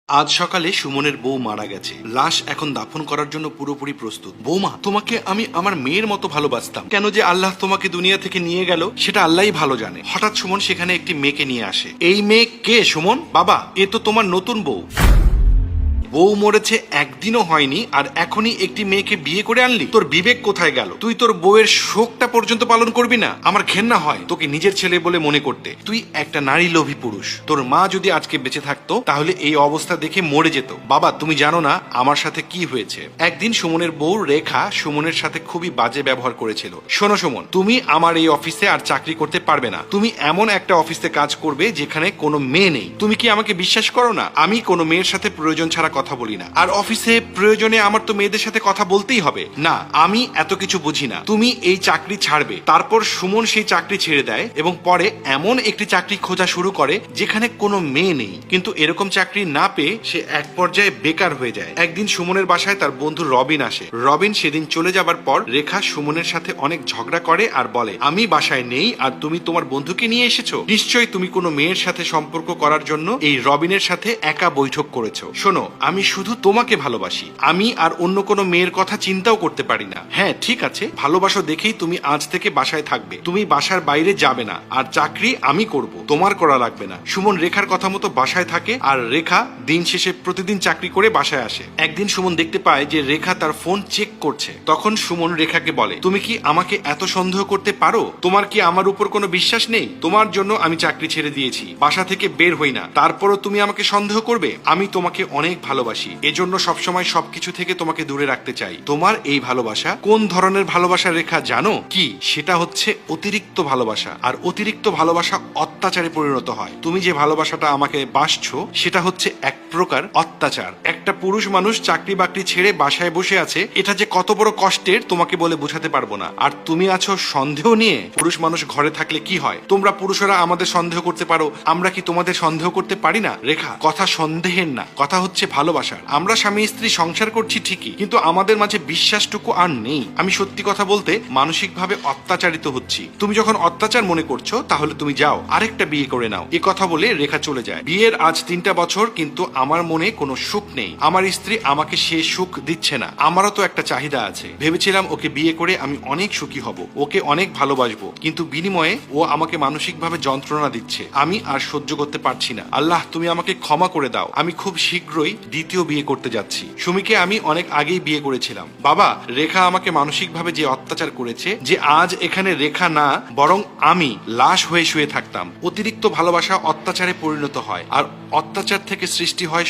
আজ সকালে সুমনের বউ মারা গেছে। লাশ এখন দাফন করার জন্য পুরোপুরি প্রস্তুত। বৌমা, তোমাকে আমি আমার মেয়ের মতো ভালোবাসতাম, কেন যে আল্লাহ তোমাকে দুনিয়া থেকে নিয়ে গেল সেটা আল্লাহই ভালো জানে। হঠাৎ সুমন সেখানে একটি মেয়েকে নিয়ে আসে। এই মেয়ে কে সুমন? বাবা, এ তো তোমার নতুন বউ। বউ মরেছে একদিনও হয়নি আর এখনই একটি মেয়েকে বিয়ে করে আনলি? তোর বিবেক কোথায় গেল? তুই তোর বউয়ের শোকটা পর্যন্ত পালন করবি না? আমার ঘেন্না হয় তোকে নিজের ছেলে বলে মনে করতে। তুই একটা নারী লোভী পুরুষ। তোর মা যদি আজকে বেঁচে থাকতো তাহলে এই অবস্থা দেখে মরে যেত। বাবা, তুমি জানো না আমার সাথে কি হয়েছে। একদিন সুমনের বউ রেখা সুমনের সাথে খুবই বাজে ব্যবহার করেছিল। শোনো সুমন, তুমি আমার এই অফিসে আর চাকরি করতে পারবে না। তুমি এমন একটা অফিসে কাজ করবে যেখানে কোনো মেয়ে নেই। তুমি কি আমাকে বিশ্বাস করো না? আমি কোনো মেয়ের সাথে প্রয়োজন ছাড়া কথা বলি না, আর অফিসে প্রয়োজনে আমার তো মেয়েদের সাথে কথা বলতেই হবে। না, আমি এত কিছু বুঝি না। তুমি এই চাকরি ছাড়বে। তারপর সুমন সেই চাকরি ছেড়ে দেয় এবং পরে এমন একটি চাকরি খোঁজা শুরু করে যেখানে কোনো মেয়ে নেই। কিন্তু এরকম চাকরি না পেয়ে সে এক পর্যায়ে বেকার হয়ে যায়। একদিন সুমনের বাসায় তার বন্ধু রবিন আসে। রবিন সেদিন চলে যাবার পর রেখা সুমনের সাথে অনেক ঝগড়া করে আর বলে, আমি বাসায় নেই আর তুমি তোমার বন্ধুকে নিয়ে এসেছো। নিশ্চয়ই তুমি কোনো মেয়ের সাথে সম্পর্ক করার জন্য এই রবিনের সাথে একা বৈঠক করেছো। শোনো, আমি শুধু তোমাকে ভালোবাসি। আমি আর অন্য কোনো মেয়ের কথা চিন্তাও করতে পারি না। হ্যাঁ ঠিক আছে, ভালোবাসো দেখেই তুমি আজ থেকে বাসায় থাকবে। তুমি বাসার বাইরে যাবে না, আর চাকরি আমি করব, তোমার করা লাগবে না। সুমন রেখার কথা মতো বাসায় থাকে আর রেখা দিন শেষে প্রতিদিন চাকরি করে বাসায় আসে। একদিন সুমন দেখতে পায় যে রেখা তার ফোন চেক করছে। তখন সুমন রেখাকে বলে, তুমি কি আমাকে এত সন্দেহ করতে পারো? তোমার কি আমার উপর কোনো বিশ্বাস নেই? তোমার জন্য আমি চাকরি ছেড়ে দিয়েছি, বাসা থেকে বের হই না, তারপরও তুমি আমাকে সন্দেহ করবে? আমি তোমাকে অনেক ভালোবাসি, এজন্য সবসময় সবকিছু থেকে তোমাকে দূরে রাখতে চাই। তোমার এই ভালোবাসা কোন ধরনের ভালোবাসা রেখা জানো কি? সেটা হচ্ছে অতিরিক্ত ভালোবাসা, আর অতিরিক্ত ভালোবাসা অত্যাচারে পরিণত হয়। তুমি যে ভালোবাসাটা আমাকে বাসছো সেটা হচ্ছে এক প্রকার অত্যাচার। একটা পুরুষ মানুষ চাকরি বাকরি ছেড়ে বাসায় বসে আছে, এটা যে কত বড় কষ্টের তোমাকে বলে বোঝাতে পারবো না। আর তুমি আছো সন্দেহ নিয়ে। পুরুষ মানুষ ঘরে থাকলে কি হয়? তোমরা পুরুষরা আমাদের সন্দেহ করতে পারো, আমরা কি তোমাদের সন্দেহ করতে পারি না? রেখা, কথা সন্দেহের না, কথা হচ্ছে ভালোবাসার। আমরা স্বামী স্ত্রী সংসার করছি ঠিকই, কিন্তু আমাদের মাঝে বিশ্বাসটুকু আর নেই। আমি সত্যি কথা বলতে মানসিকভাবে অত্যাচারিত হচ্ছি। তুমি যখন অত্যাচার মনে করছো তাহলে তুমি যাও আরেকটা বিয়ে করে নাও। এ কথা বলে রেখা চলে যায়। বিয়ের আজ 3টা বছর, কিন্তু আমার মনে কোনো সুখ নেই। আমার স্ত্রী আমাকে সে সুখ দিচ্ছে না। আমারও তো একটা চাহিদা আছে। ভেবেছিলাম ওকে বিয়ে করে আমি অনেক সুখী হব, ওকে অনেক ভালোবাসবো, কিন্তু বিনিময়ে ও আমাকে মানসিকভাবে যন্ত্রণা দিচ্ছে। আমি আর সহ্য করতে পারছি না। আল্লাহ, তুমি আমাকে ক্ষমা করে দাও। আমি খুব শীঘ্রই দ্বিতীয় বিয়ে করতে যাচ্ছি। সুমিকে আমি অনেক আগেই বিয়ে করেছিলাম। বাবা, রেখা আমাকে মানসিকভাবে যে অত্যাচার করেছে, যে আজ এখানে রেখা না বরং আমি লাশ হয়ে শুয়ে থাকতাম। অতিরিক্ত ভালোবাসা অত্যাচারে পরিণত হয়, আর অত্যাচার থেকে সৃষ্টি হয়